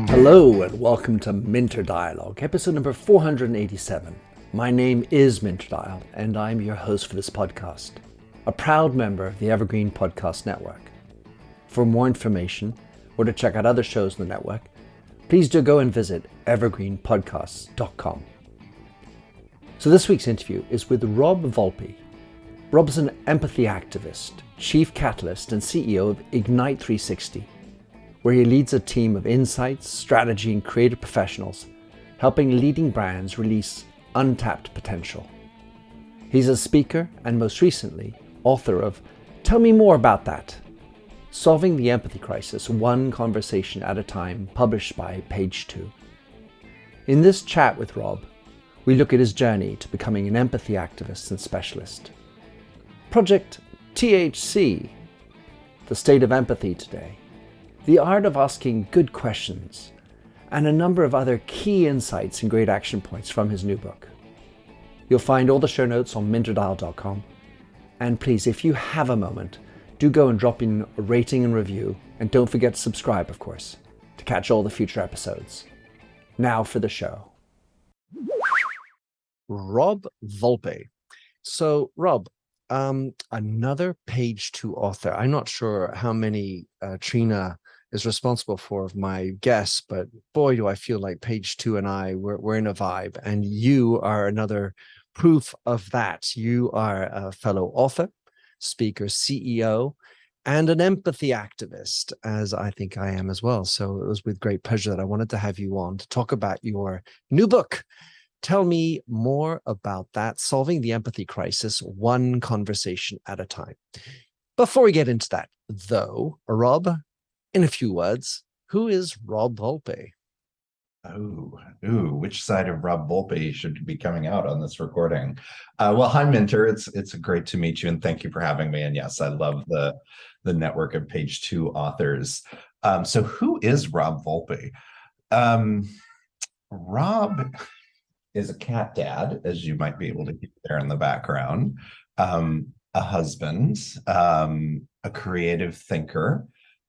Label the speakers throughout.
Speaker 1: Hello and welcome to Minter Dialogue, episode number 487. My name is Minter Dial and I'm your host for this podcast, a proud member of the Evergreen Podcast Network. For more information or to check out other shows in the network, please do go and visit evergreenpodcasts.com. So this week's interview is with Rob Volpe. Rob's an empathy activist, chief catalyst and CEO of Ignite360, where he leads a team of insights, strategy and creative professionals, helping leading brands release untapped potential. He's a speaker and most recently, author of Tell Me More About That, Solving the Empathy Crisis One Conversation at a Time, published by PageTwo. In this chat with Rob, we look at his journey to becoming an empathy activist and specialist. Project THC, the state of empathy today, the art of asking good questions, and a number of other key insights and great action points from his new book. You'll find all the show notes on minterdial.com. And please, if you have a moment, do go and drop in a rating and review, and don't forget to subscribe, of course, to catch all the future episodes. Now for the show. Rob Volpe. So, Rob, another PageTwo author. I'm not sure how many Trina is responsible for of my guests, but boy, do I feel like PageTwo and we're in a vibe. And you are another proof of that. You are a fellow author, speaker, CEO, and an empathy activist, as I think I am as well. So it was with great pleasure that I wanted to have you on to talk about your new book. Tell me more about that, Solving the Empathy Crisis, One Conversation at a Time. Before we get into that, though, Rob, in a few words, who is Rob Volpe?
Speaker 2: Which side of Rob Volpe should be coming out on this recording? Well, hi, Minter. It's great to meet you, and thank you for having me. And yes, I love the network of PageTwo authors. So who is Rob Volpe? Rob is a cat dad, as you might be able to hear there in the background, a husband, a creative thinker,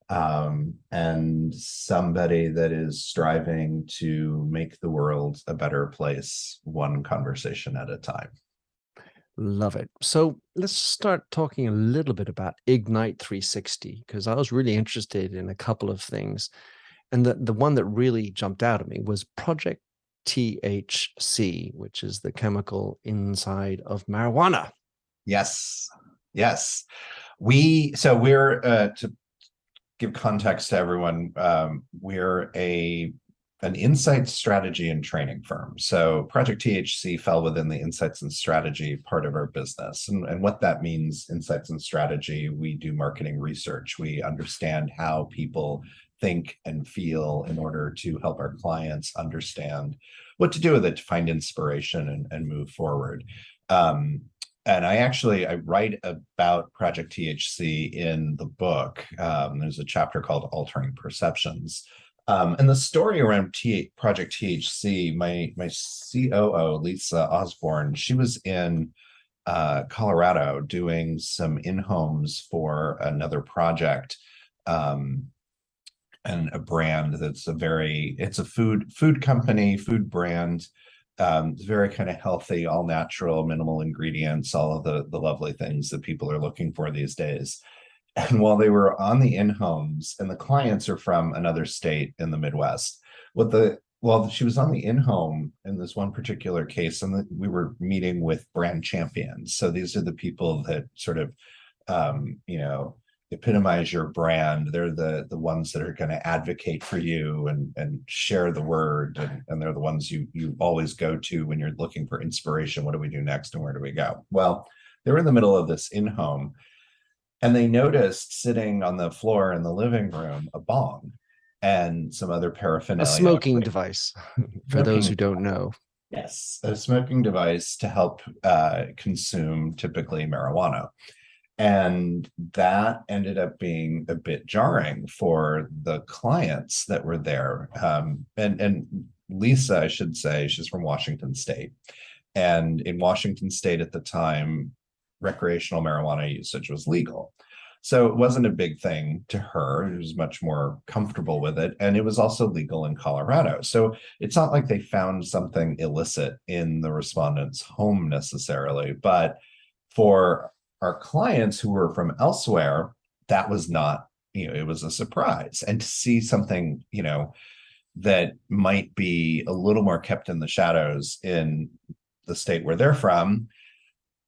Speaker 2: and somebody that is striving to make the world a better place, one conversation at a time.
Speaker 1: Love it. So let's start talking a little bit about Ignite360, because I was really interested in a couple of things. And the one that really jumped out at me was Project THC, which is the chemical inside of marijuana.
Speaker 2: Yes. We're to give context to everyone, we're an insights strategy and training firm. So Project THC fell within the insights and strategy part of our business. And what that means, insights and strategy, we do marketing research. We understand how people think and feel in order to help our clients understand what to do with it, to find inspiration and move forward. And I write about Project THC in the book. There's a chapter called Altering Perceptions. And the story around Project THC, my COO, Lisa Osborne, she was in Colorado doing some in-homes for another project. And a brand that's it's a food company, food brand. It's very kind of healthy, all natural, minimal ingredients, all of the lovely things that people are looking for these days. And while they were on the in-homes, and the clients are from another state in the Midwest, while she was on the in-home in this one particular case, and we were meeting with brand champions. So these are the people that sort of, epitomize your brand. They're the ones that are going to advocate for you and share the word, and they're the ones you always go to when you're looking for inspiration. What do we do next and where do we go? Well, they were in the middle of this in-home, and they noticed sitting on the floor in the living room a bong and some other paraphernalia.
Speaker 1: A smoking device, for those who don't know.
Speaker 2: Yes, a smoking device to help consume typically marijuana. And that ended up being a bit jarring for the clients that were there. And Lisa, I should say, she's from Washington State. And in Washington State at the time, recreational marijuana usage was legal. So it wasn't a big thing to her. It was much more comfortable with it. And it was also legal in Colorado. So it's not like they found something illicit in the respondent's home necessarily. But for our clients who were from elsewhere, that was not, it was a surprise. And to see something, that might be a little more kept in the shadows in the state where they're from,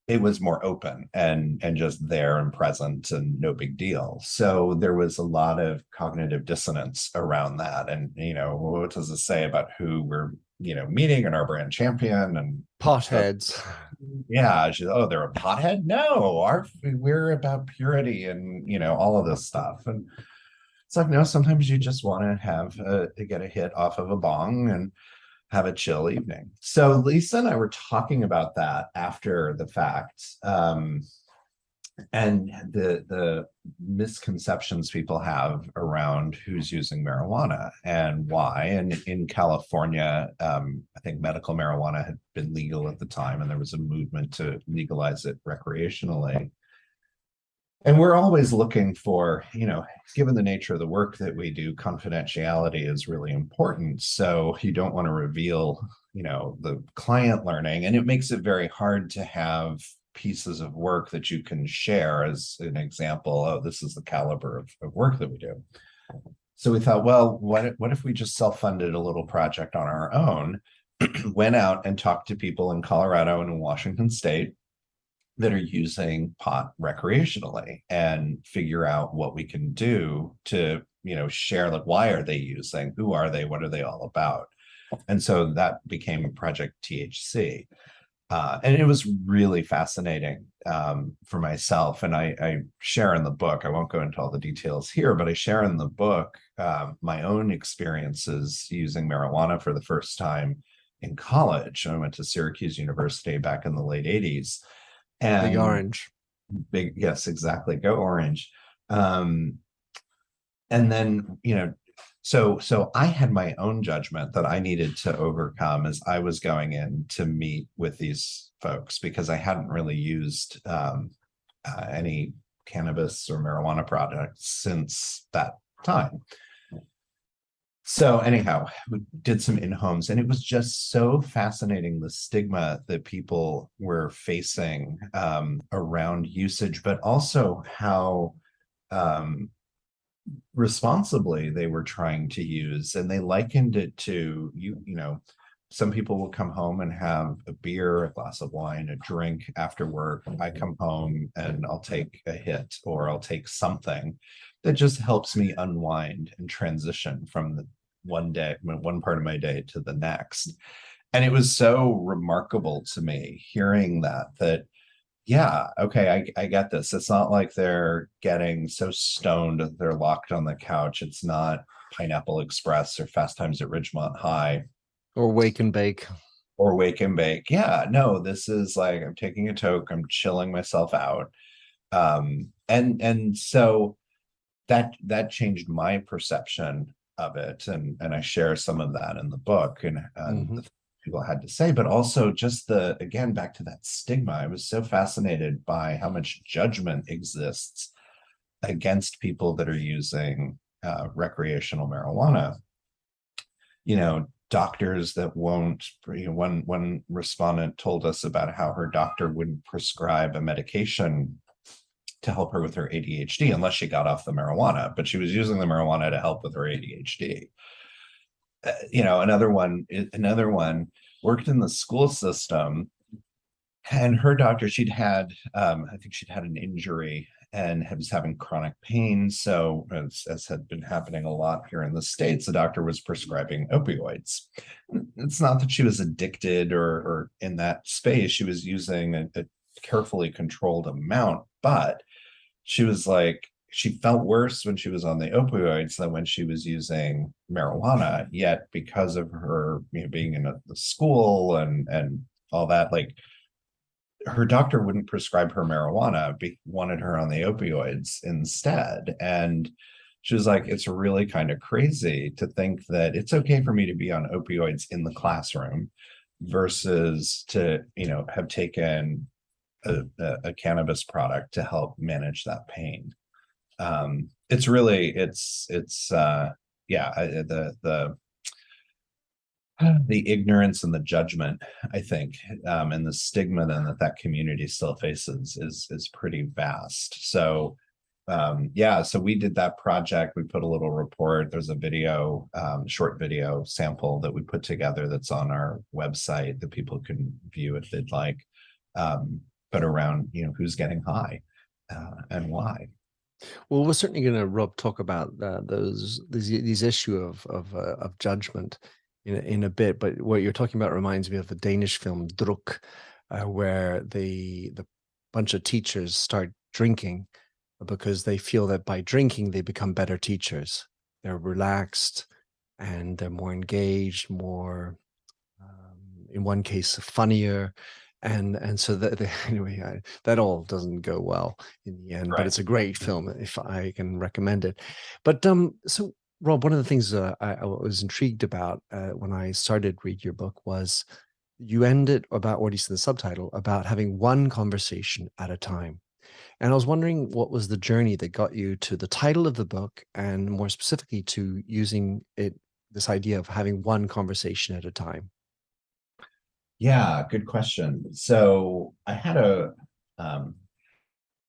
Speaker 2: it was more open and just there and present and no big deal. So there was a lot of cognitive dissonance around that. And, what does it say about who we're, meeting and our brand champion and
Speaker 1: potheads?
Speaker 2: Yeah. They're a pothead? No, we're about purity and, all of this stuff. And it's like, no, sometimes you just want to get a hit off of a bong and have a chill evening. So Lisa and I were talking about that after the fact, and the misconceptions people have around who's using marijuana and why. And in California, I think medical marijuana had been legal at the time, and there was a movement to legalize it recreationally. And we're always looking for, given the nature of the work that we do, confidentiality is really important. So you don't want to reveal, the client learning. And it makes it very hard to have pieces of work that you can share as an example. Oh, this is the caliber of work that we do. So we thought, well, what if we just self-funded a little project on our own, went out and talked to people in Colorado and in Washington State that are using pot recreationally and figure out what we can do to, share, like, why are they using, who are they, what are they all about? And so that became Project THC. And it was really fascinating for myself. And I share in the book, I won't go into all the details here, but I share in the book my own experiences using marijuana for the first time in college. I went to Syracuse University back in the late 80s. And
Speaker 1: Big Orange.
Speaker 2: Yes, exactly. Go Orange. And then, so I had my own judgment that I needed to overcome as I was going in to meet with these folks, because I hadn't really used any cannabis or marijuana products since that time. So anyhow, we did some in-homes, and it was just so fascinating, the stigma that people were facing around usage, but also how responsibly they were trying to use. And they likened it to, some people will come home and have a beer, a glass of wine, a drink after work. I come home and I'll take a hit, or I'll take something that just helps me unwind and transition from the one part of my day to the next. And it was so remarkable to me hearing that yeah, okay, I get this. It's not like they're getting so stoned that they're locked on the couch. It's not Pineapple Express or Fast Times at Ridgemont High.
Speaker 1: Or Wake and Bake.
Speaker 2: Or Wake and Bake. Yeah, no, this is like, I'm taking a toke, I'm chilling myself out. And so that changed my perception of it. And I share some of that in the book and the people had to say, but also just again, back to that stigma. I was so fascinated by how much judgment exists against people that are using recreational marijuana. Doctors that won't, one respondent told us about how her doctor wouldn't prescribe a medication to help her with her ADHD unless she got off the marijuana, but she was using the marijuana to help with her ADHD. Another one worked in the school system, and her doctor, she'd had, I think she'd had an injury and was having chronic pain. So as had been happening a lot here in the States, the doctor was prescribing opioids. It's not that she was addicted or in that space. She was using a carefully controlled amount, but she was like, she felt worse when she was on the opioids than when she was using marijuana. Yet because of her being in the school and all that, like, her doctor wouldn't prescribe her marijuana, wanted her on the opioids instead. And she was like, it's really kind of crazy to think that it's okay for me to be on opioids in the classroom versus to, have taken a cannabis product to help manage that pain. It's really it's yeah, the ignorance and the judgment, I think, and the stigma then that community still faces is pretty vast. So yeah, so we did that project. We put a little report. There's a video, short video sample that we put together that's on our website that people can view if they'd like. But around, who's getting high and why.
Speaker 1: Well, we're certainly going to, Rob, talk about these issue of judgment in a bit. But what you're talking about reminds me of the Danish film Druk, where the bunch of teachers start drinking because they feel that by drinking they become better teachers. They're relaxed and they're more engaged, more in one case funnier, and so that anyway, that all doesn't go well in the end. But
Speaker 2: Right.
Speaker 1: it's a great film if I can recommend it. But so Rob, one of the things I was intrigued about when I started read your book was you ended about what you said in the subtitle about having one conversation at a time. And I was wondering what was the journey that got you to the title of the book, and more specifically to using this idea of having one conversation at a time.
Speaker 2: Yeah, good question. So um,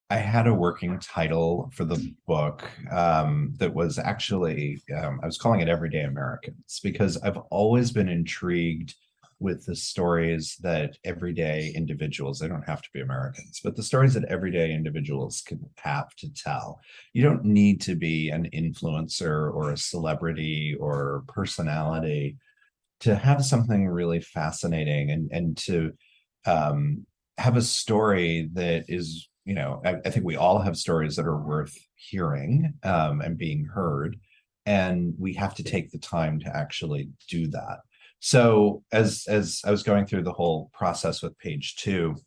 Speaker 2: I had a working title for the book that was actually I was calling it Everyday Americans because I've always been intrigued with the stories that everyday individuals, they don't have to be Americans, but the stories that everyday individuals can have to tell. You don't need to be an influencer or a celebrity or personality to have something really fascinating and to um, have a story that is, I think we all have stories that are worth hearing and being heard, and we have to take the time to actually do that. So as I was going through the whole process with PageTwo,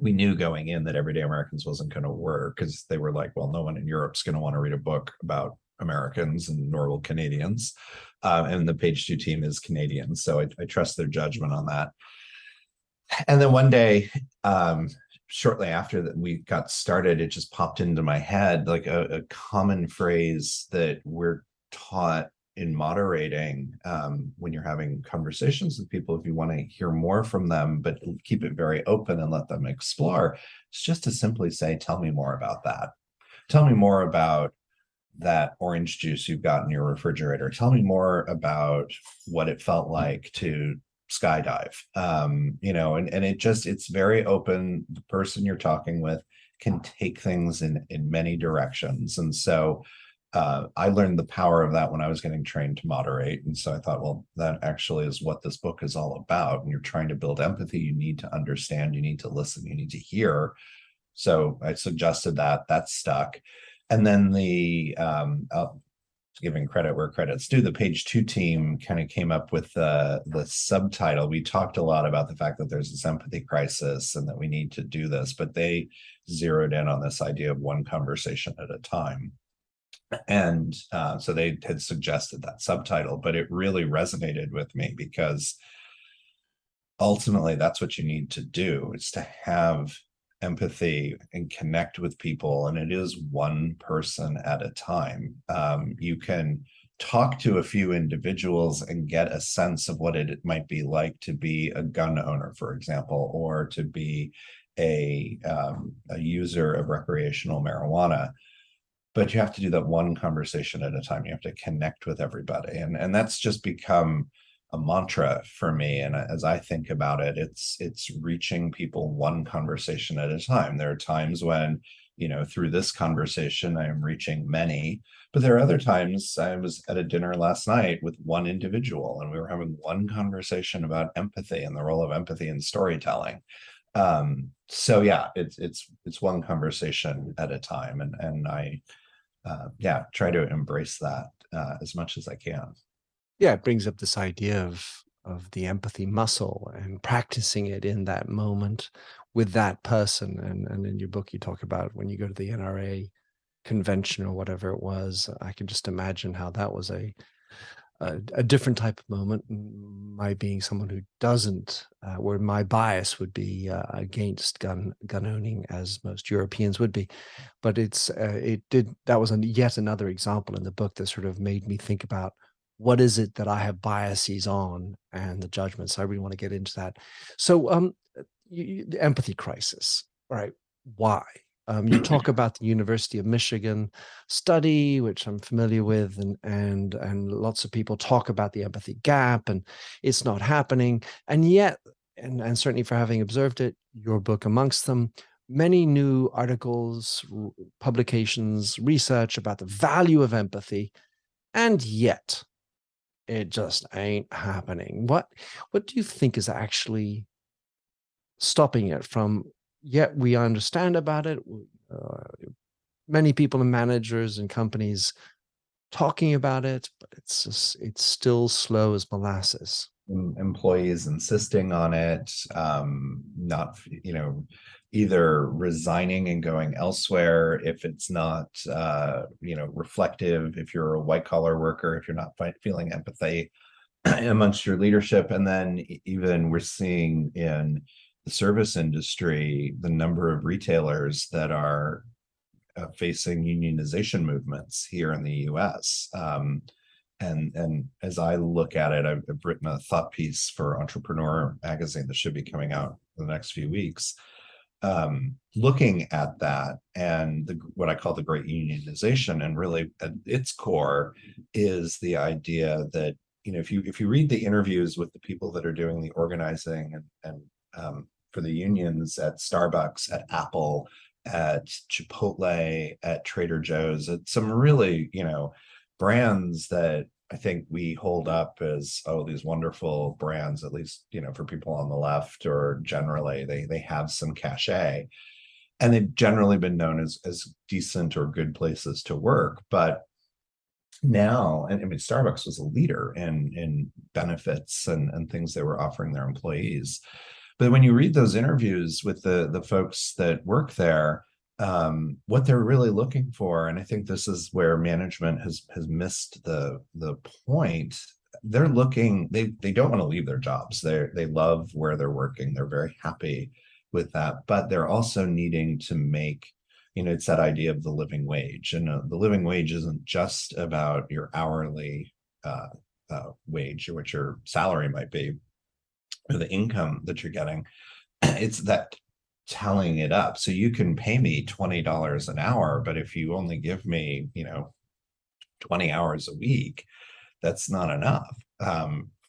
Speaker 2: we knew going in that Everyday Americans wasn't going to work because they were like, well, no one in Europe's going to want to read a book about Americans and nor will Canadians. And the PageTwo team is Canadian. So I trust their judgment on that. And then one day, shortly after that we got started, it just popped into my head like a common phrase that we're taught in moderating when you're having conversations with people, if you want to hear more from them, but keep it very open and let them explore, it's just to simply say, tell me more about that. Tell me more about that orange juice you've got in your refrigerator. Tell me more about what it felt like to skydive. And it's very open. The person you're talking with can take things in many directions. And so I learned the power of that when I was getting trained to moderate. And so I thought, well, that actually is what this book is all about. And you're trying to build empathy. You need to understand, you need to listen, you need to hear. So I suggested that stuck. And then giving credit where credit's due, the PageTwo team kind of came up with the subtitle. We talked a lot about the fact that there's this empathy crisis and that we need to do this, but they zeroed in on this idea of one conversation at a time. And so they had suggested that subtitle, but it really resonated with me because ultimately that's what you need to do, is to have empathy and connect with people. And it is one person at a time. You can talk to a few individuals and get a sense of what it might be like to be a gun owner, for example, or to be a user of recreational marijuana. But you have to do that one conversation at a time. You have to connect with everybody. And that's just become a mantra for me. And as I think about it, it's reaching people one conversation at a time. There are times when, through this conversation, I am reaching many, but there are other times. I was at a dinner last night with one individual and we were having one conversation about empathy and the role of empathy in storytelling. So yeah, it's one conversation at a time. And I, try to embrace that as much as I can.
Speaker 1: Yeah, it brings up this idea of the empathy muscle and practicing it in that moment with that person. And in your book, you talk about when you go to the NRA convention or whatever it was. I can just imagine how that was a different type of moment, my being someone who doesn't, where my bias would be against gun owning, as most Europeans would be. But that was yet another example in the book that sort of made me think about what is it that I have biases on and the judgments. So I really want to get into that. So the empathy crisis, right? Why? You talk about the University of Michigan study, which I'm familiar with, and lots of people talk about the empathy gap, and it's not happening. And yet, and certainly for having observed it, your book amongst them, many new articles, publications, research about the value of empathy, and yet it just ain't happening. What do you think is actually stopping it from? Yet we understand about it. Many people and managers and companies talking about it, but it's still slow as molasses.
Speaker 2: Employees insisting on it, not, either resigning and going elsewhere if it's not, reflective, if you're a white collar worker, if you're not feeling empathy amongst your leadership. And then even we're seeing in the service industry, the number of retailers that are facing unionization movements here in the US. And as I look at it, I've written a thought piece for Entrepreneur magazine that should be coming out in the next few weeks, looking at that and what I call the great unionization. And really at its core is the idea that, if you read the interviews with the people that are doing the organizing and for the unions at Starbucks, at Apple, at Chipotle, at Trader Joe's, at some really, brands that I think we hold up as, oh, these wonderful brands, at least, for people on the left, or generally they have some cachet, and they've generally been known as decent or good places to work. But now, and I mean, Starbucks was a leader in benefits and things they were offering their employees. But when you read those interviews with the folks that work there, what they're really looking for, and I think this is where management has missed the point. They're looking, they don't want to leave their jobs. They love where they're working. They're very happy with that, but they're also needing to make, it's that idea of the living wage. And the living wage isn't just about your hourly wage, or what your salary might be, or the income that you're getting. It's that tallying it up. So you can pay me $20 an hour, but if you only give me, 20 hours a week, that's not enough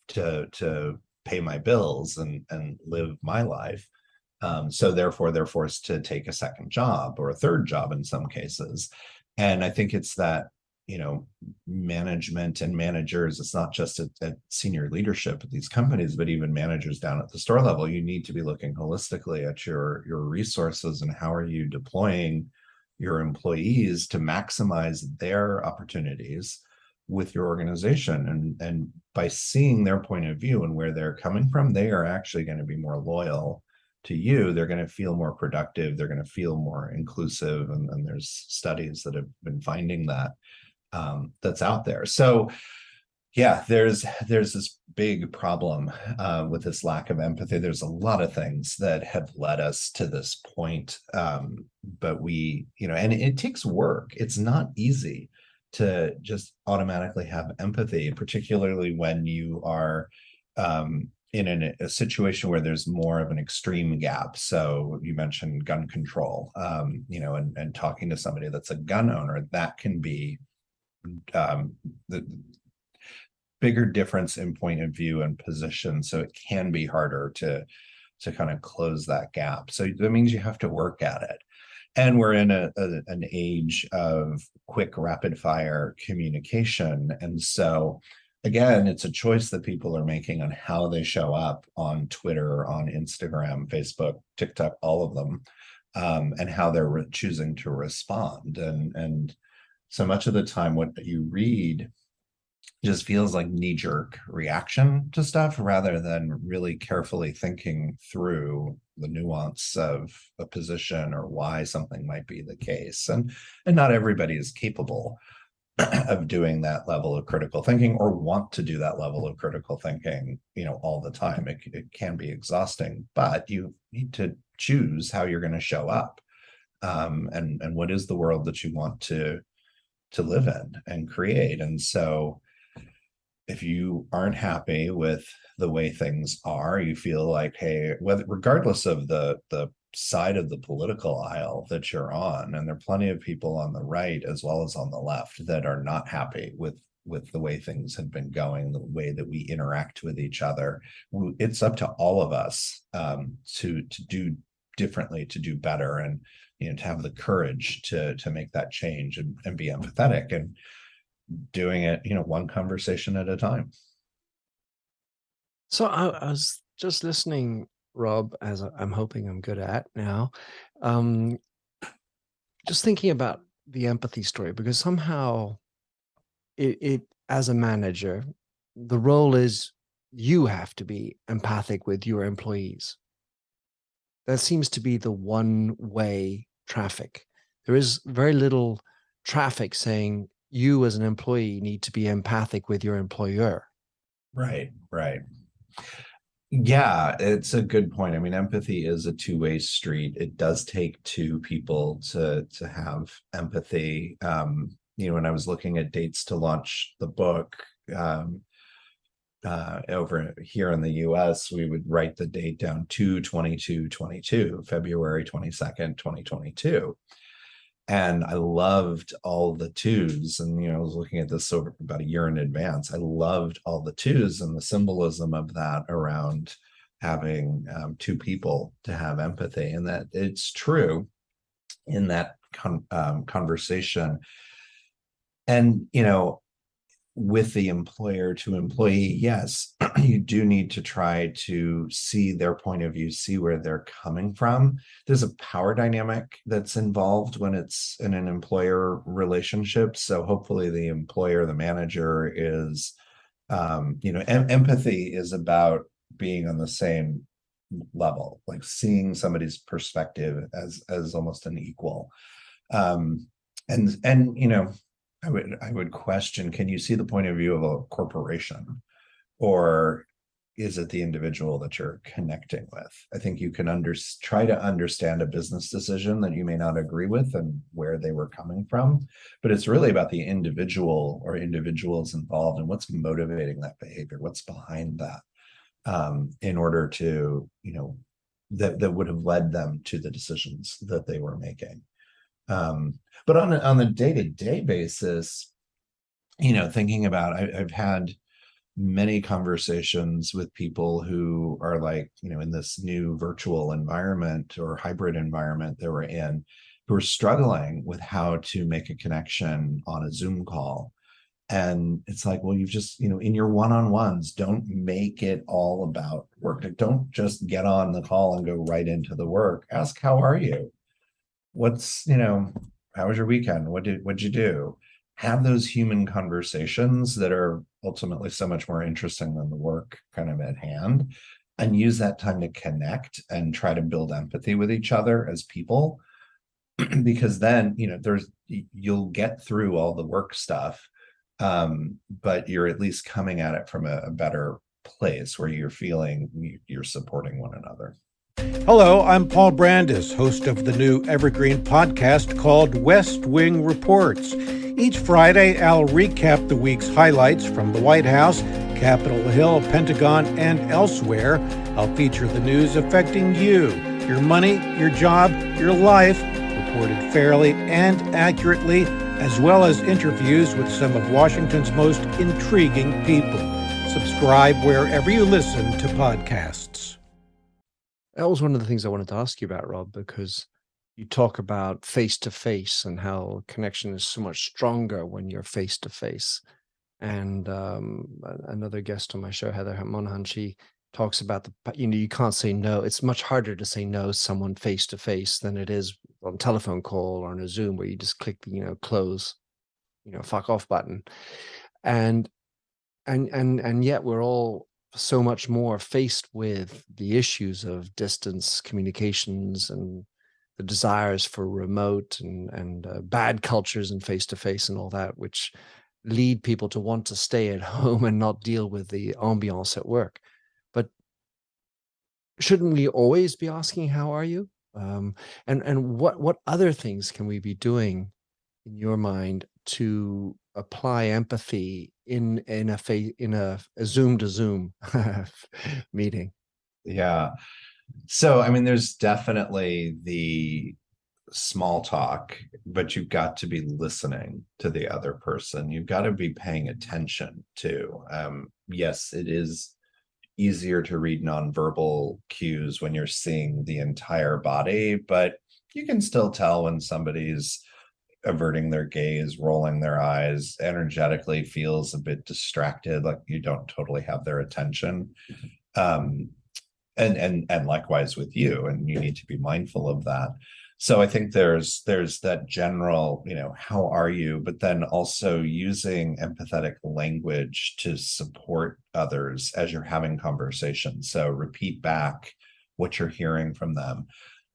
Speaker 2: to pay my bills and live my life. So therefore, they're forced to take a second job or a third job in some cases. And I think it's that, management and managers, it's not just at senior leadership at these companies, but even managers down at the store level, you need to be looking holistically at your resources and how are you deploying your employees to maximize their opportunities with your organization. And by seeing their point of view and where they're coming from, they are actually going to be more loyal to you. They're going to feel more productive. They're going to feel more inclusive. And there's studies that have been finding that. That's out there. So yeah, there's this big problem with this lack of empathy. There's a lot of things that have led us to this point, but we, and it takes work. It's not easy to just automatically have empathy, particularly when you are in a situation where there's more of an extreme gap. So you mentioned gun control, and talking to somebody that's a gun owner, that can be the bigger difference in point of view and position. So it can be harder to kind of close that gap. So that means you have to work at it. And we're in an age of quick, rapid fire communication. And so again, it's a choice that people are making on how they show up on Twitter, on Instagram, Facebook, TikTok, all of them, and how they're choosing to respond. And so much of the time, what you read just feels like knee-jerk reaction to stuff rather than really carefully thinking through the nuance of a position or why something might be the case. And not everybody is capable of doing that level of critical thinking or want to do that level of critical thinking, all the time. It can be exhausting, but you need to choose how you're going to show up, and what is the world that you want to live in and create. And so if you aren't happy with the way things are, you feel like, hey, regardless of the side of the political aisle that you're on, and there are plenty of people on the right as well as on the left that are not happy with the way things have been going, the way that we interact with each other. It's up to all of us to do differently, to do better, and to have the courage to make that change and be empathetic, and doing it one conversation at a time.
Speaker 1: So I was just listening, Rob, as I'm hoping I'm good at now, just thinking about the empathy story, because somehow it as a manager, the role is you have to be empathic with your employees. That seems to be the one-way traffic. There is very little traffic saying you as an employee need to be empathic with your employer.
Speaker 2: Right. Yeah, it's a good point. I mean, empathy is a two-way street. It does take two people to have empathy. When I was looking at dates to launch the book, over here in the US, we would write the date down 2/22/22, February 22nd, 2022. And I loved all the twos. And, I was looking at this over about a year in advance. I loved all the twos and the symbolism of that around having two people to have empathy. And that it's true in that conversation. And, with the employer to employee, yes, you do need to try to see their point of view, see where they're coming from. There's a power dynamic that's involved when it's in an employer relationship. So hopefully the employer, the manager is, empathy is about being on the same level, like seeing somebody's perspective as almost an equal. I would question, can you see the point of view of a corporation, or is it the individual that you're connecting with? I think you can try to understand a business decision that you may not agree with and where they were coming from, but it's really about the individual or individuals involved and what's motivating that behavior, what's behind that, in order to, that would have led them to the decisions that they were making. But on a day-to-day basis, thinking about, I've had many conversations with people who are like, in this new virtual environment or hybrid environment that we're in, who are struggling with how to make a connection on a Zoom call. And it's like, well, you've just, in your one-on-ones, don't make it all about work. Don't just get on the call and go right into the work. Ask, how are you? How was your weekend? What'd you do? Have those human conversations that are ultimately so much more interesting than the work kind of at hand, and use that time to connect and try to build empathy with each other as people. Because then, you'll get through all the work stuff, but you're at least coming at it from a better place where you're feeling you're supporting one another.
Speaker 3: Hello, I'm Paul Brandis, host of the new Evergreen podcast called West Wing Reports. Each Friday, I'll recap the week's highlights from the White House, Capitol Hill, Pentagon, and elsewhere. I'll feature the news affecting you, your money, your job, your life, reported fairly and accurately, as well as interviews with some of Washington's most intriguing people. Subscribe wherever you listen to podcasts.
Speaker 1: That was one of the things I wanted to ask you about, Rob, because you talk about face-to-face and how connection is so much stronger when you're face-to-face. And another guest on my show, Heather Monahan, she talks about you can't say no. It's much harder to say no to someone face-to-face than it is on a telephone call or on a Zoom where you just click the, close, fuck off button. And yet we're all so much more faced with the issues of distance communications and the desires for remote and bad cultures and face-to-face and all that, which lead people to want to stay at home and not deal with the ambiance at work. But shouldn't we always be asking, how are you? And what other things can we be doing in your mind to apply empathy in a Zoom to Zoom meeting?
Speaker 2: Yeah. So, I mean, there's definitely the small talk, but you've got to be listening to the other person. You've got to be paying attention to. Yes, it is easier to read nonverbal cues when you're seeing the entire body, but you can still tell when somebody's averting their gaze, rolling their eyes, energetically feels a bit distracted, like you don't totally have their attention. And likewise with you, and you need to be mindful of that. So I think there's that general, how are you, but then also using empathetic language to support others as you're having conversations. So repeat back what you're hearing from them.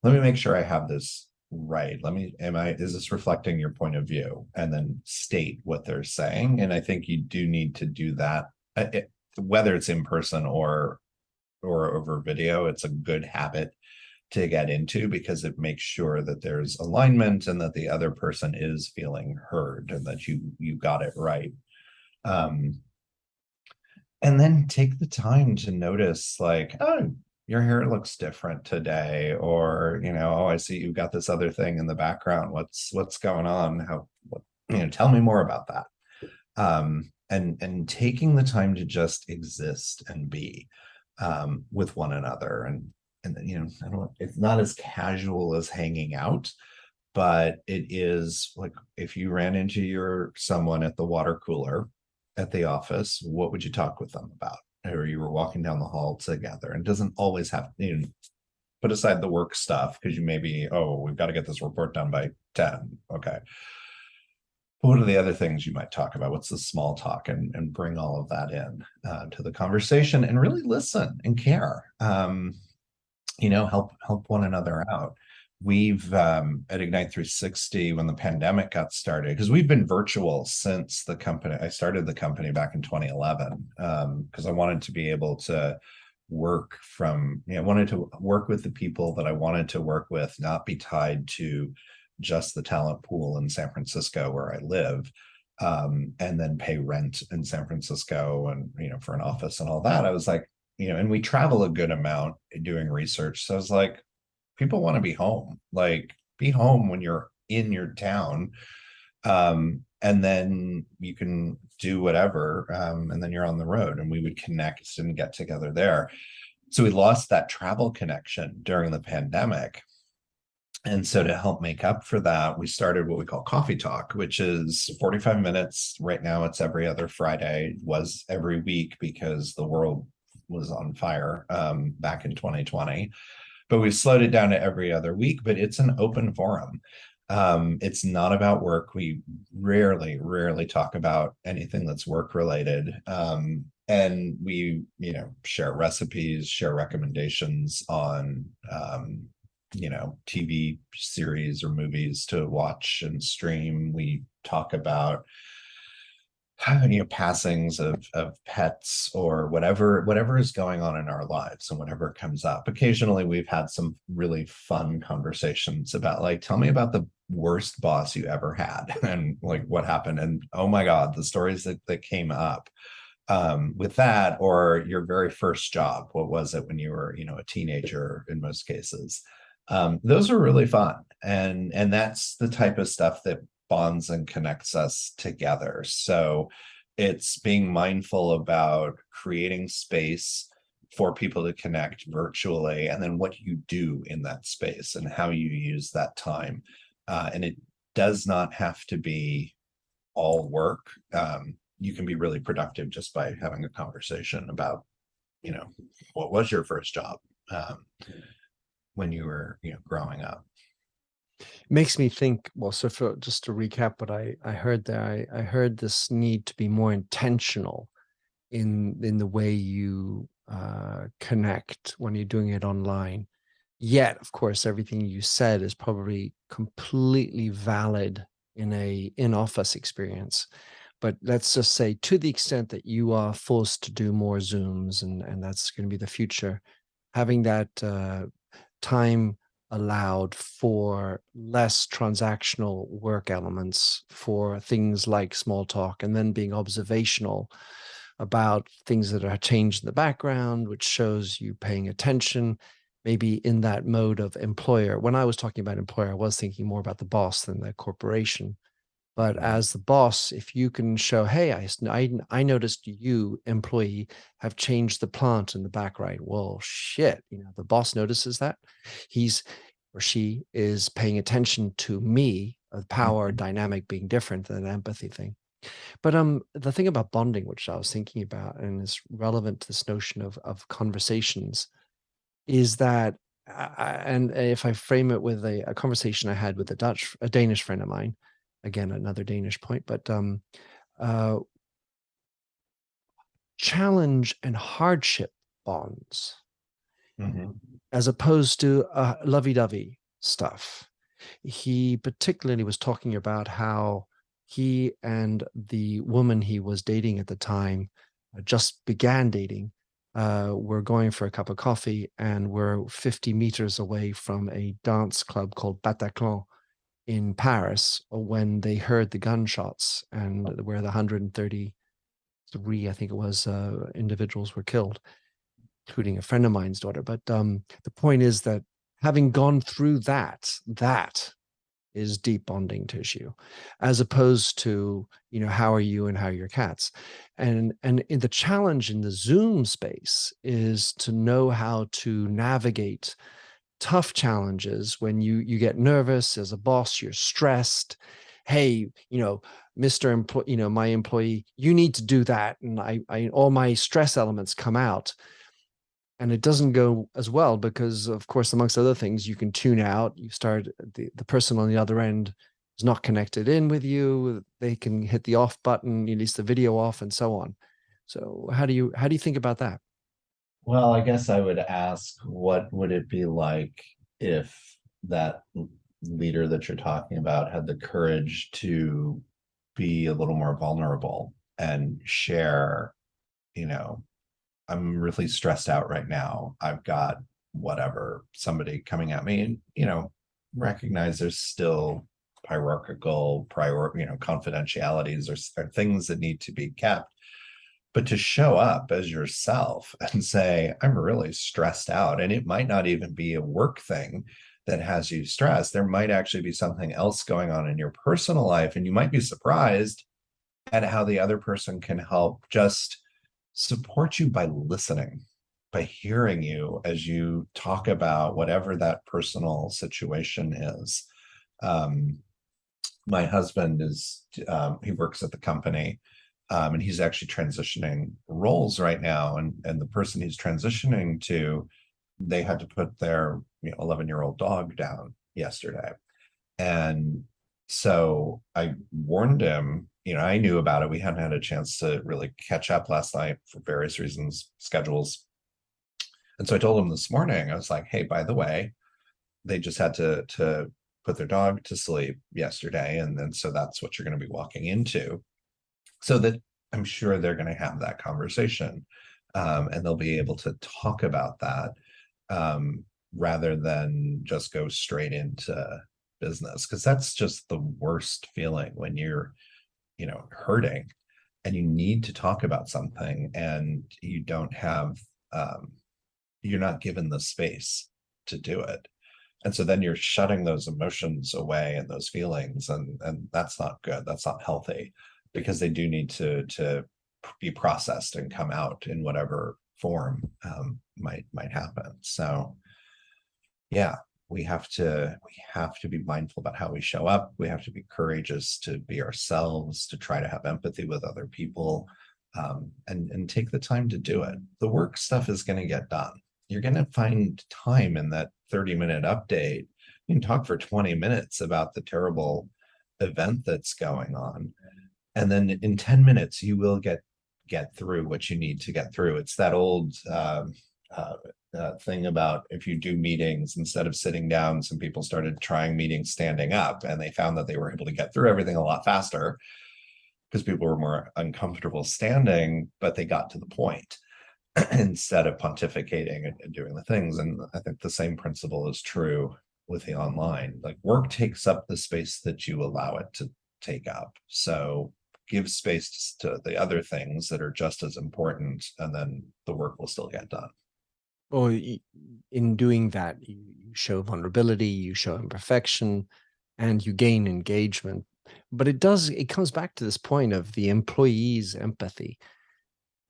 Speaker 2: Let me make sure I have this right. Is this reflecting your point of view? And then state what they're saying. And I think you do need to do that, whether it's in person or over video. It's a good habit to get into because it makes sure that there's alignment and that the other person is feeling heard and that you got it right. And then take the time to notice, like, oh, your hair looks different today, or oh, I see you've got this other thing in the background. What's going on? Tell me more about that. And taking the time to just exist and be with one another, and it's not as casual as hanging out, but it is like if you ran into someone at the water cooler at the office, what would you talk with them about? Or you were walking down the hall together, and it doesn't always have put aside the work stuff because you maybe, we've got to get this report done by 10. Okay. What are the other things you might talk about? What's the small talk, and bring all of that in to the conversation, and really listen and care. Help one another out. We've at Ignite 360, when the pandemic got started, because we've been virtual since I started the company back in 2011, because I wanted to be able to work wanted to work with the people that I wanted to work with, not be tied to just the talent pool in San Francisco where I live, and then pay rent in San Francisco and, for an office and all that. I was like, and we travel a good amount doing research. So I was like, people want to be home, like be home when you're in your town. And then you can do whatever. And then you're on the road, and we would connect and get together there. So we lost that travel connection during the pandemic. And so to help make up for that, we started what we call Coffee Talk, which is 45 minutes. Right now, it's every other Friday. It was every week because the world was on fire back in 2020. But we've slowed it down to every other week, but it's an open forum. It's not about work. We rarely talk about anything that's work related. And we, share recipes, share recommendations on TV series or movies to watch and stream. We talk about passings of pets or whatever is going on in our lives and whatever comes up. Occasionally we've had some really fun conversations about, like, tell me about the worst boss you ever had and like what happened, and oh my god, the stories that came up with that, or your very first job. What was it when you were a teenager in most cases? Those are really fun, and that's the type of stuff that bonds and connects us together. So it's being mindful about creating space for people to connect virtually, and then what you do in that space and how you use that time. And it does not have to be all work. You can be really productive just by having a conversation about, what was your first job when you were, growing up.
Speaker 1: Makes me think, well, so just to recap what I heard there, I heard this need to be more intentional in the way you connect when you're doing it online. Yet, of course, everything you said is probably completely valid in a in-office experience. But let's just say, to the extent that you are forced to do more Zooms, and that's going to be the future, having that time allowed for less transactional work elements, for things like small talk, and then being observational about things that are changed in the background, which shows you paying attention, maybe in that mode of employer. When I was talking about employer, I was thinking more about the boss than the corporation. But as the boss, if you can show, hey, I noticed you, employee, have changed the plant in the back right. Well, shit, the boss notices that. He's or she is paying attention to me, the power
Speaker 2: Mhm.
Speaker 1: dynamic being different than an empathy thing. But the thing about bonding, which I was thinking about and is relevant to this notion of conversations, is that, and if I frame it with a conversation I had with a Danish friend of mine, again, another Danish point, but uh, challenge and hardship bonds
Speaker 2: Mhm.
Speaker 1: as opposed to lovey-dovey stuff. He particularly was talking about how he and the woman he was dating at the time, just began dating, were going for a cup of coffee and were 50 meters away from a dance club called Bataclan in Paris when they heard the gunshots, and where the 133, I think it was, individuals were killed, including a friend of mine's daughter. But the point is that having gone through that is deep bonding tissue, as opposed to, how are you and how are your cats. And in the challenge in the Zoom space is to know how to navigate tough challenges when you get nervous as a boss, you're stressed. Hey, Mr. Employee, my employee, you need to do that. And I all my stress elements come out, and it doesn't go as well because, of course, amongst other things, you can tune out. You start, the person on the other end is not connected in with you. They can hit the off button, at least the video off, and so on. So how do you think about that?
Speaker 2: Well, I guess I would ask, what would it be like if that leader that you're talking about had the courage to be a little more vulnerable and share, you know, I'm really stressed out right now. I've got whatever, somebody coming at me, and, recognize there's still hierarchical confidentialities or things that need to be kept. But to show up as yourself and say, I'm really stressed out, and it might not even be a work thing that has you stressed. There might actually be something else going on in your personal life, and you might be surprised at how the other person can help just support you by listening, by hearing you as you talk about whatever that personal situation is. Um, my husband he works at the company, and he's actually transitioning roles right now. And the person he's transitioning to, they had to put their 11-year-old dog down yesterday. And so I warned him, I knew about it. We hadn't had a chance to really catch up last night for various reasons, schedules. And so I told him this morning, I was like, hey, by the way, they just had to put their dog to sleep yesterday. And then so that's what you're going to be walking into. So that I'm sure they're going to have that conversation, and they'll be able to talk about that, rather than just go straight into business, because that's just the worst feeling when you're hurting and you need to talk about something and you don't have you're not given the space to do it, and so then you're shutting those emotions away and those feelings, and that's not good, that's not healthy, because they do need to be processed and come out in whatever form might happen. So yeah, we have to be mindful about how we show up. We have to be courageous to be ourselves, to try to have empathy with other people, and take the time to do it. The work stuff is going to get done. You're going to find time in that 30-minute update. You can talk for 20 minutes about the terrible event that's going on, and then in 10 minutes you will get through what you need to get through. It's that old thing about if you do meetings, instead of sitting down, some people started trying meetings standing up, and they found that they were able to get through everything a lot faster because people were more uncomfortable standing, but they got to the point instead of pontificating and doing the things. And I think the same principle is true with the online. Like, work takes up the space that you allow it to take up. So give space to the other things that are just as important, and then the work will still get done.
Speaker 1: Or in doing that, you show vulnerability, you show imperfection, and you gain engagement. But it comes back to this point of the employee's empathy.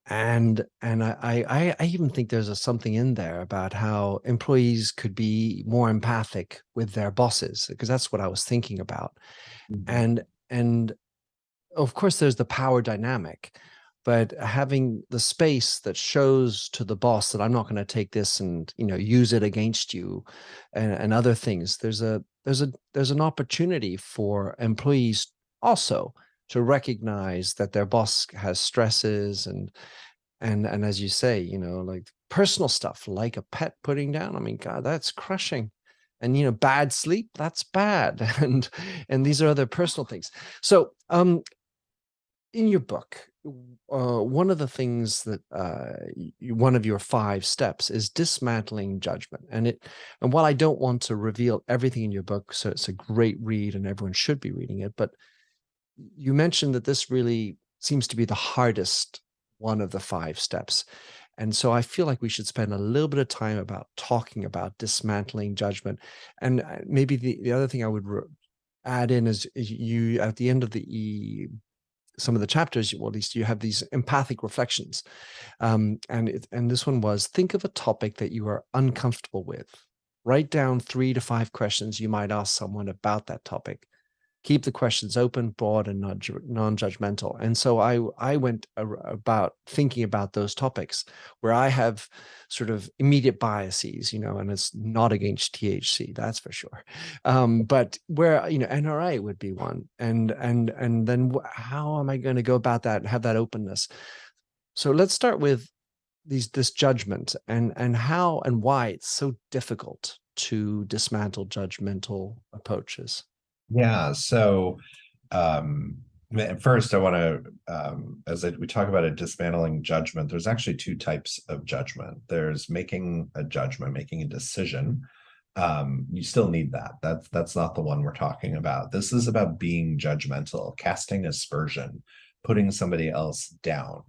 Speaker 1: And I even think there's something in there about how employees could be more empathic with their bosses, because that's what I was thinking about.
Speaker 2: Mm-hmm.
Speaker 1: And of course, there's the power dynamic, but having the space that shows to the boss that I'm not going to take this and use it against you, and other things. There's an opportunity for employees also to recognize that their boss has stresses and as you say, like personal stuff, like a pet putting down. I mean, God, that's crushing. And bad sleep, that's bad. And these are other personal things. So in your book, one of the things that one of your 5 steps is dismantling judgment. And while I don't want to reveal everything in your book, so it's a great read and everyone should be reading it, but you mentioned that this really seems to be the hardest one of the 5 steps. And so I feel like we should spend a little bit of time about talking about dismantling judgment. And maybe the other thing I would add in is you, at the end of some of the chapters, or at least you have these empathic reflections. And this one was, think of a topic that you are uncomfortable with. Write down 3 to 5 questions you might ask someone about that topic. Keep the questions open, broad, and non-judgmental. And so I went about thinking about those topics where I have sort of immediate biases, and it's not against THC, that's for sure. But where NRA would be one, and then how am I going to go about that and have that openness? So let's start with this judgment and how and why it's so difficult to dismantle judgmental approaches.
Speaker 2: Yeah. So first, I want to, we talk about dismantling judgment, there's actually 2 types of judgment. There's making a judgment, making a decision. You still need that. That's not the one we're talking about. This is about being judgmental, casting aspersion, putting somebody else down.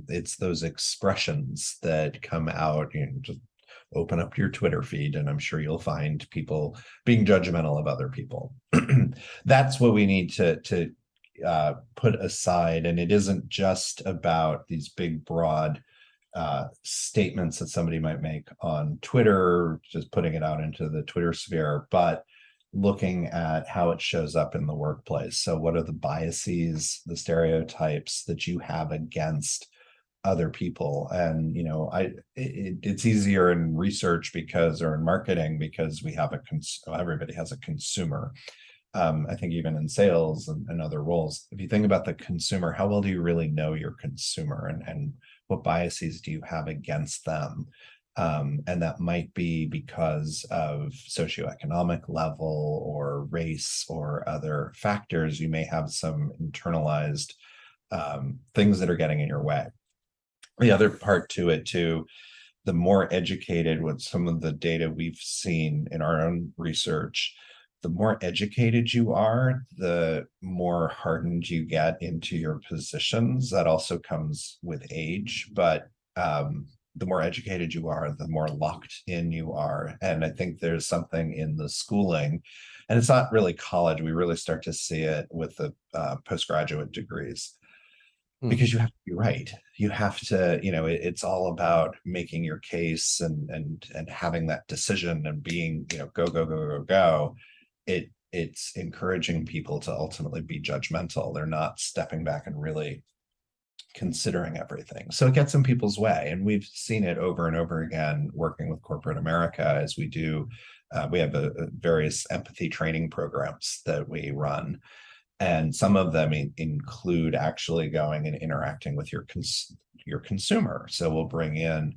Speaker 2: It's those expressions that come out, just open up your Twitter feed, and I'm sure you'll find people being judgmental of other people. That's what we need to put aside. And it isn't just about these big, broad statements that somebody might make on Twitter, just putting it out into the Twitter sphere, but looking at how it shows up in the workplace. So what are the biases, the stereotypes that you have against other people? And it's easier in research or in marketing because we have everybody has a consumer. I think even in sales and other roles, if you think about the consumer, how well do you really know your consumer, and what biases do you have against them? And that might be because of socioeconomic level or race or other factors. You may have some internalized things that are getting in your way. The other part to it too, the more educated, with some of the data we've seen in our own research, the more educated you are, the more hardened you get into your positions. That also comes with age, but the more educated you are, the more locked in you are. And I think there's something in the schooling, and it's not really college. We really start to see it with the postgraduate degrees. Because you have to be right. You have to, it's all about making your case and having that decision and being, go. It's encouraging people to ultimately be judgmental. They're not stepping back and really considering everything. So it gets in people's way. And we've seen it over and over again working with corporate America as we do. We have various empathy training programs that we run. And some of them include actually going and interacting with your consumer. So we'll bring in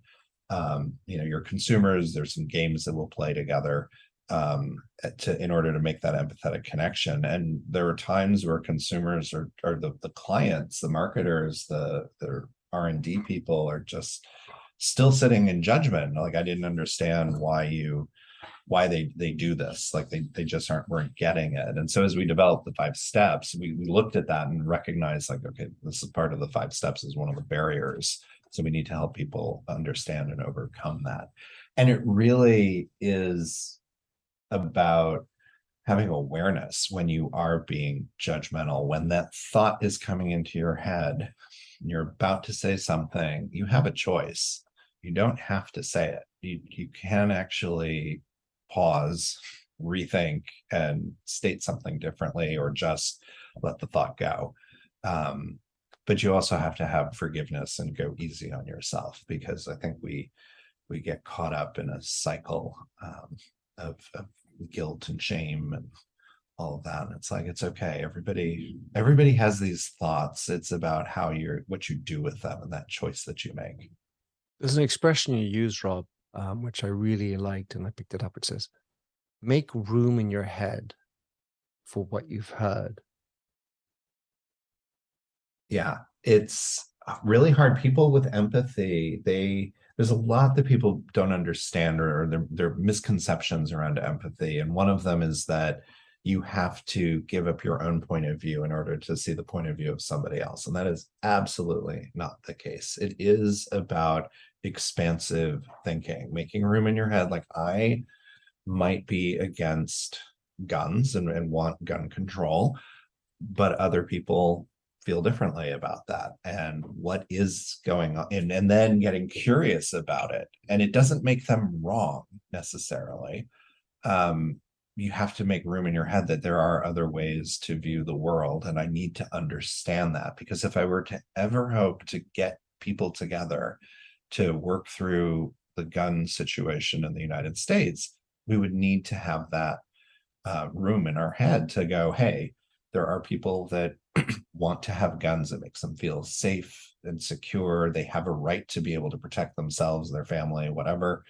Speaker 2: your consumers. There's some games that will play together in order to make that empathetic connection. And there are times where consumers or the clients, the marketers, the R&D people are just still sitting in judgment. Like, I didn't understand why they do this. Like, they just weren't getting it. And so as we developed the 5 steps, we looked at that and recognized, like, okay, this is part of the 5 steps is one of the barriers. So we need to help people understand and overcome that. And it really is about having awareness when you are being judgmental, when that thought is coming into your head, and you're about to say something, you have a choice. You don't have to say it. You can actually pause, rethink, and state something differently, or just let the thought go. But you also have to have forgiveness and go easy on yourself, because I think we get caught up in a cycle of guilt and shame and all of that. And it's like, it's okay. Everybody has these thoughts. It's about what you do with them and that choice that you make.
Speaker 1: There's an expression you use, Rob, which I really liked, and I picked it up. It says, make room in your head for what you've heard.
Speaker 2: Yeah, it's really hard. People with empathy, there's a lot that people don't understand, or their misconceptions around empathy. And one of them is that you have to give up your own point of view in order to see the point of view of somebody else. And that is absolutely not the case. It is about expansive thinking, making room in your head. Like, I might be against guns and want gun control, but other people feel differently about that, and what is going on, and then getting curious about it. And it doesn't make them wrong necessarily. You have to make room in your head that there are other ways to view the world, and I need to understand that, because if I were to ever hope to get people together to work through the gun situation in the United States, we would need to have that room in our head to go, hey, there are people that want to have guns. It makes them feel safe and secure. They have a right to be able to protect themselves, their family, whatever.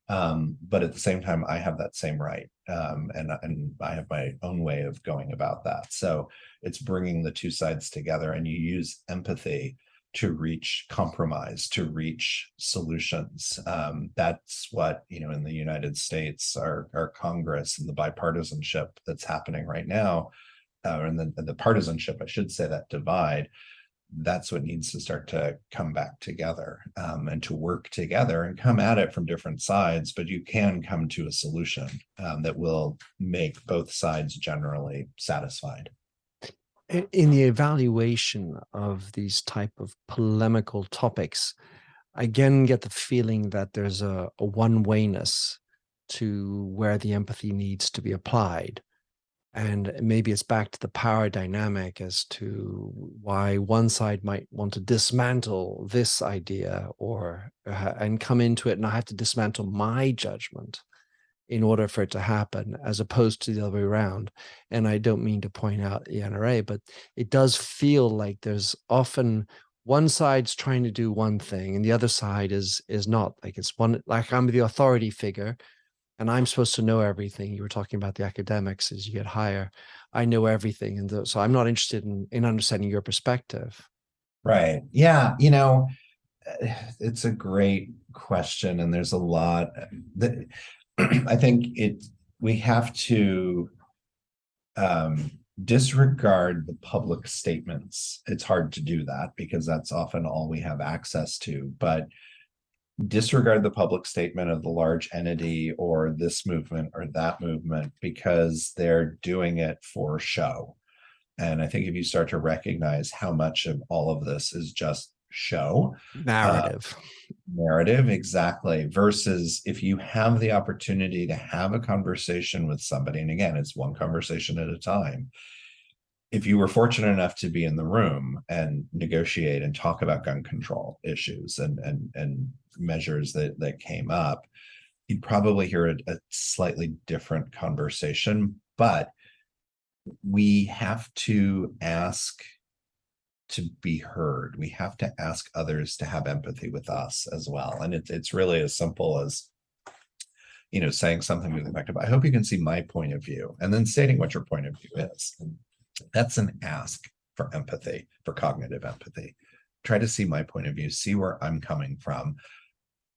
Speaker 2: But at the same time, I have that same right. And I have my own way of going about that. So it's bringing the two sides together, and you use empathy to reach compromise, to reach solutions. That's what, in the United States, our Congress and the bipartisanship that's happening right now, and the partisanship, I should say, that divide, that's what needs to start to come back together, and to work together and come at it from different sides. But you can come to a solution that will make both sides generally satisfied.
Speaker 1: In the evaluation of these type of polemical topics, I again get the feeling that there's a one-wayness to where the empathy needs to be applied. And maybe it's back to the power dynamic as to why one side might want to dismantle this idea, and come into it, and I have to dismantle my judgment in order for it to happen, as opposed to the other way around. And I don't mean to point out the NRA, but it does feel like there's often one side's trying to do one thing and the other side is not. Like, it's one, like, I'm the authority figure and I'm supposed to know everything. You were talking about the academics. As you get higher, I know everything. And so I'm not interested in understanding your perspective.
Speaker 2: Right. Yeah. It's a great question. And there's a lot that I think we have to disregard the public statements. It's hard to do that because that's often all we have access to, but disregard the public statement of the large entity or this movement or that movement because they're doing it for show. And I think if you start to recognize how much of all of this is just show, narrative, exactly, versus if you have the opportunity to have a conversation with somebody, and again, it's one conversation at a time. If you were fortunate enough to be in the room and negotiate and talk about gun control issues and measures that came up, you'd probably hear a slightly different conversation. But we have to ask to be heard. We have to ask others to have empathy with us as well. And it's really as simple as, saying something to the effect of, I hope you can see my point of view, and then stating what your point of view is. That's an ask for empathy, for cognitive empathy. Try to see my point of view, see where I'm coming from.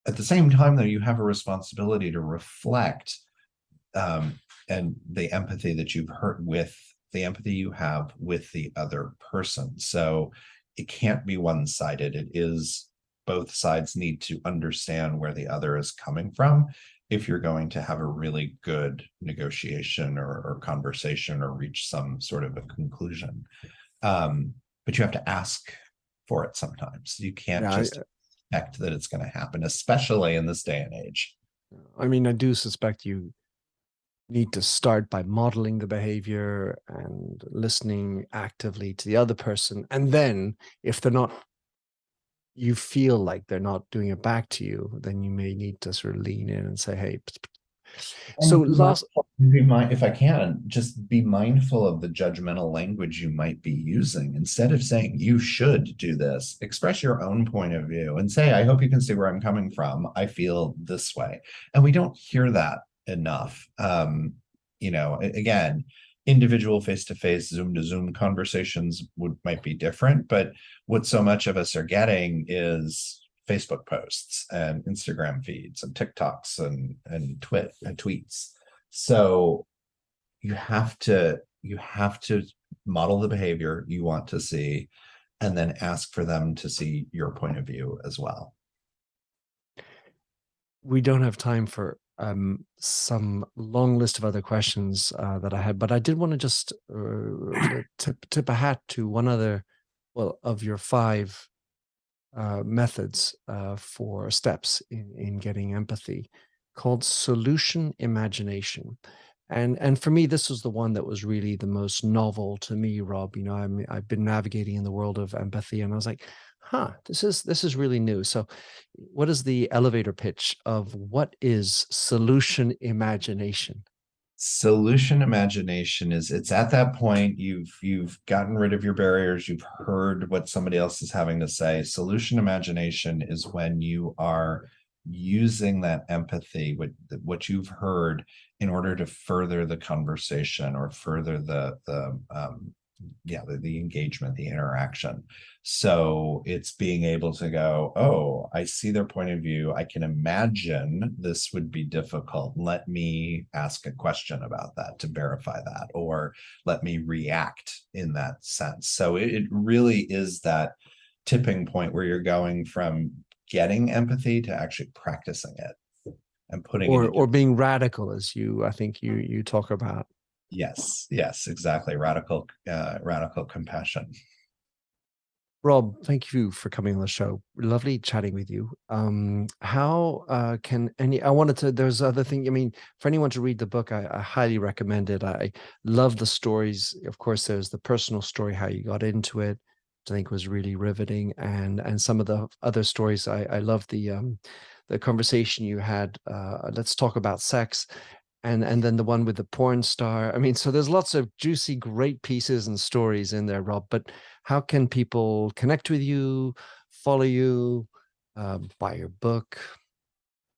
Speaker 2: At the same time, though, you have a responsibility to reflect and the empathy that you've heard with the empathy you have with the other person. So it can't be one-sided. It is, both sides need to understand where the other is coming from if you're going to have a really good negotiation or conversation or reach some sort of a conclusion. But you have to ask for it sometimes. You can't just expect that it's going to happen, especially in this day and age.
Speaker 1: I mean, I do suspect you need to start by modeling the behavior and listening actively to the other person. And then if they're not, you feel like they're not doing it back to you, then you may need to sort of lean in and say, hey, so
Speaker 2: if I can, just be mindful of the judgmental language you might be using. Instead of saying you should do this, express your own point of view and say, I hope you can see where I'm coming from. I feel this way. And we don't hear that enough. Again, individual face-to-face, Zoom-to-Zoom conversations might be different, but what so much of us are getting is Facebook posts and Instagram feeds and TikToks and tweets. So you have to model the behavior you want to see, and then ask for them to see your point of view as well.
Speaker 1: We don't have time for some long list of other questions that I had, but I did want to just tip a hat to one other, of your 5 methods for steps in getting empathy, called solution imagination. And for me, this was the one that was really the most novel to me, Rob. I've been navigating in the world of empathy, and I was like, this is really new. So what is the elevator pitch of what is solution imagination?
Speaker 2: Solution imagination is, it's at that point you've gotten rid of your barriers, you've heard what somebody else is having to say. Solution imagination is when you are using that empathy, what you've heard, in order to further the conversation or further the engagement, the interaction. So it's being able to go, oh, I see their point of view. I can imagine this would be difficult. Let me ask a question about that to verify that, or let me react in that sense. So it really is that tipping point where you're going from getting empathy to actually practicing it and putting it
Speaker 1: or being radical, as I think you talk about.
Speaker 2: Yes, exactly. Radical compassion.
Speaker 1: Rob, thank you for coming on the show. Lovely chatting with you. How there's other thing, for anyone to read the book, I highly recommend it. I love the stories. Of course, there's the personal story, how you got into it, which I think was really riveting. And some of the other stories, I love the conversation you had. Let's talk about sex. And then the one with the porn star. So there's lots of juicy, great pieces and stories in there, Rob. But how can people connect with you, follow you, buy your book?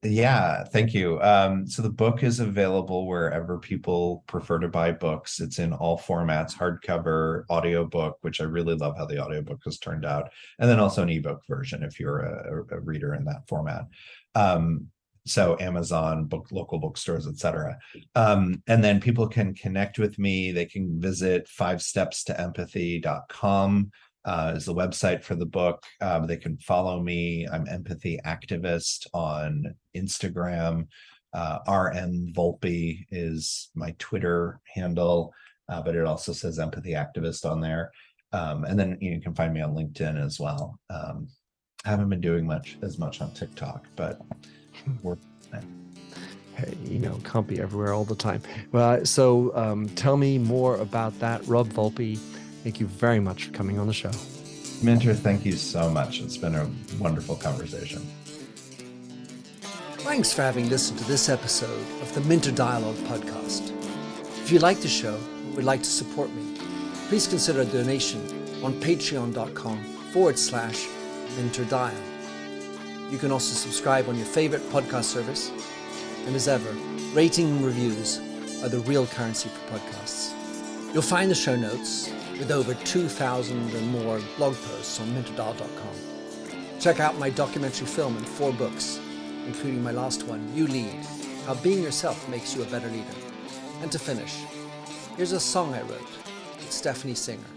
Speaker 2: Yeah, thank you. So the book is available wherever people prefer to buy books. It's in all formats: hardcover, audiobook, which I really love how the audiobook has turned out, and then also an ebook version if you're a reader in that format. So Amazon, local bookstores, etc. And then people can connect with me. They can visit 5stepstoempathy.com is the website for the book. They can follow me. I'm Empathy Activist on Instagram. RM Volpe is my Twitter handle, but it also says Empathy Activist on there. And then you can find me on LinkedIn as well. I haven't been doing as much on TikTok, but we're
Speaker 1: hey, can't be everywhere all the time. Well, so tell me more about that. Rob Volpe, thank you very much for coming on the show.
Speaker 2: Minter, thank you so much. It's been a wonderful conversation.
Speaker 1: Thanks for having listened to this episode of the Minter Dialogue podcast. If you like the show and would like to support me, please consider a donation on patreon.com/MentorDial. You can also subscribe on your favorite podcast service. And as ever, rating and reviews are the real currency for podcasts. You'll find the show notes with over 2,000 and more blog posts on mentordial.com. Check out my documentary film and 4 books, including my last one, You Lead, How Being Yourself Makes You a Better Leader. And to finish, here's a song I wrote with Stephanie Singer,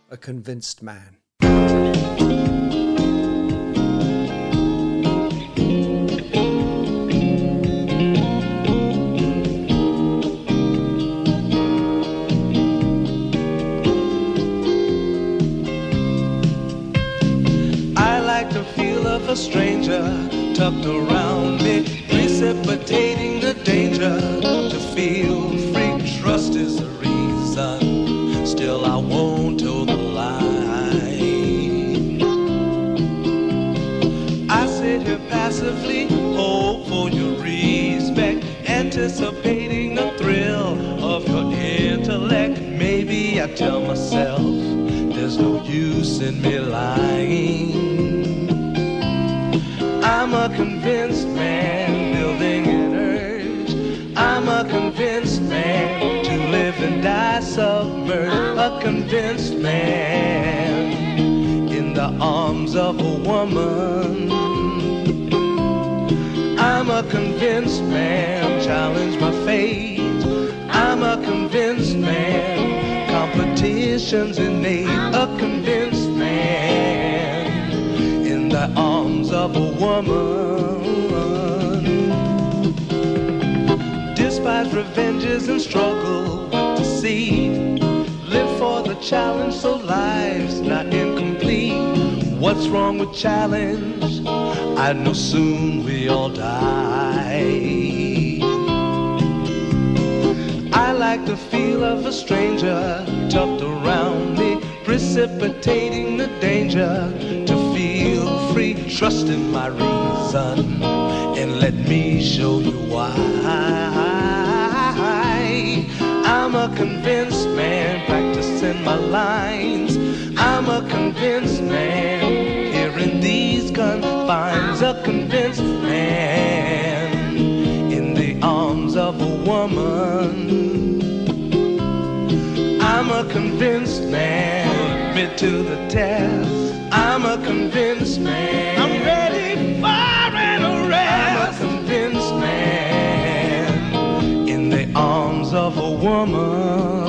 Speaker 1: A Convinced Man.
Speaker 4: A stranger tucked around me, precipitating the danger to feel free. Trust is the reason, still I won't toe the line. I sit here passively, hope for your respect, anticipating the thrill of your intellect. Maybe I tell myself there's no use in me lying. I'm a convinced man, building an urge. I'm a convinced man, to live and die submerged. A convinced man, in the arms of a woman. I'm a convinced man, challenge my fate. I'm a convinced man, competition's innate. A convinced man, in the arms of a woman. Despise revenges and struggle with deceit. Live for the challenge so life's not incomplete. What's wrong with challenge? I know soon we all die. I like the feel of a stranger tucked around me, precipitating the danger to feel free. Trust in my reason and let me show you why. I'm a convinced man, practicing my lines. I'm a convinced man, here in these confines. A convinced man, in the arms of a woman. I'm a convinced man, admit to the test. I'm a convinced man, I'm ready for an arrest. I'm a convinced man, in the arms of a woman.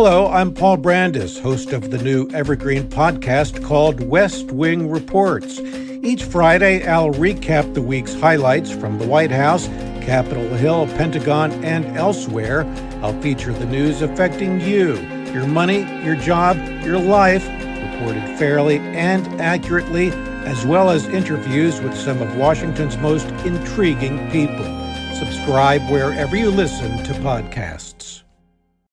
Speaker 3: Hello, I'm Paul Brandis, host of the new evergreen podcast called West Wing Reports. Each Friday, I'll recap the week's highlights from the White House, Capitol Hill, Pentagon, and elsewhere. I'll feature the news affecting you, your money, your job, your life, reported fairly and accurately, as well as interviews with some of Washington's most intriguing people. Subscribe wherever you listen to podcasts.